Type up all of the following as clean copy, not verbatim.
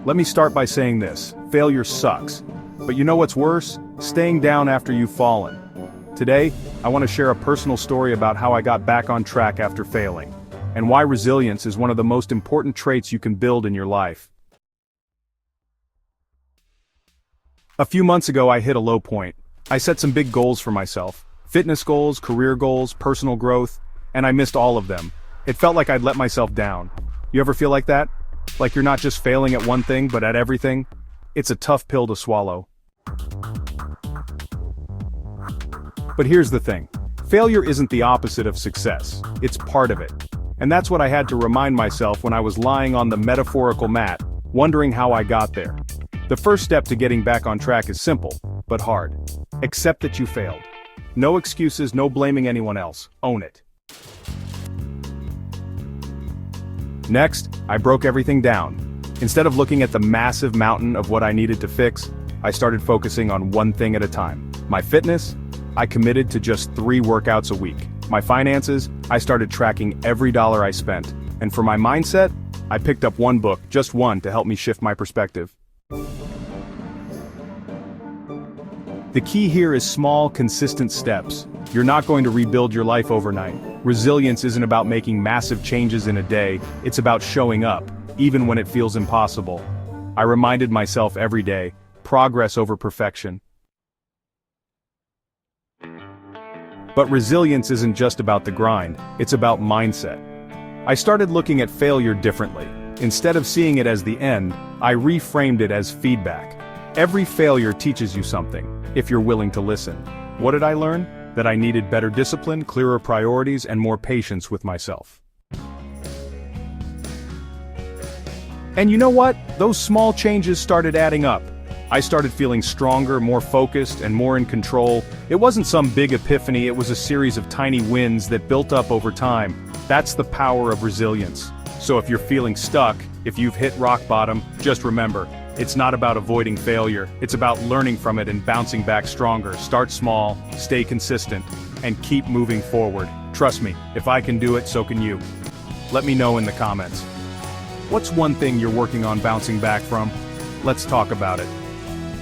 Let me start by saying this: failure sucks. But you know what's worse? Staying down after you've fallen. Today, I want to share a personal story about how I got back on track after failing, and why resilience is one of the most important traits you can build in your life. A few months ago, I hit a low point. I set some big goals for myself: fitness goals, career goals, personal growth, and I missed all of them. It felt like I'd let myself down. You ever feel like that? Like you're not just failing at one thing, but at everything? It's a tough pill to swallow. But here's the thing. Failure isn't the opposite of success. It's part of it. And that's what I had to remind myself when I was lying on the metaphorical mat, wondering how I got there. The first step to getting back on track is simple, but hard. Accept that you failed. No excuses, no blaming anyone else. Own it. Next, I broke everything down. Instead of looking at the massive mountain of what I needed to fix, I started focusing on one thing at a time. My fitness? I committed to just 3 workouts a week. My finances? I started tracking every dollar I spent. And for my mindset? I picked up one book, just one, to help me shift my perspective. The key here is small, consistent steps. You're not going to rebuild your life overnight. Resilience isn't about making massive changes in a day, it's about showing up, even when it feels impossible. I reminded myself every day, progress over perfection. But resilience isn't just about the grind, it's about mindset. I started looking at failure differently. Instead of seeing it as the end, I reframed it as feedback. Every failure teaches you something, if you're willing to listen. What did I learn? That I needed better discipline, clearer priorities, and more patience with myself. And you know what? Those small changes started adding up. I started feeling stronger, more focused, and more in control. It wasn't some big epiphany, it was a series of tiny wins that built up over time. That's the power of resilience. So if you're feeling stuck, if you've hit rock bottom, just remember, it's not about avoiding failure, it's about learning from it and bouncing back stronger. Start small, stay consistent, and keep moving forward. Trust me, if I can do it, so can you. Let me know in the comments. What's one thing you're working on bouncing back from? Let's talk about it.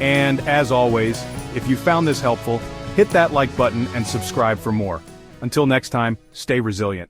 And as always, if you found this helpful, hit that like button and subscribe for more. Until next time, stay resilient.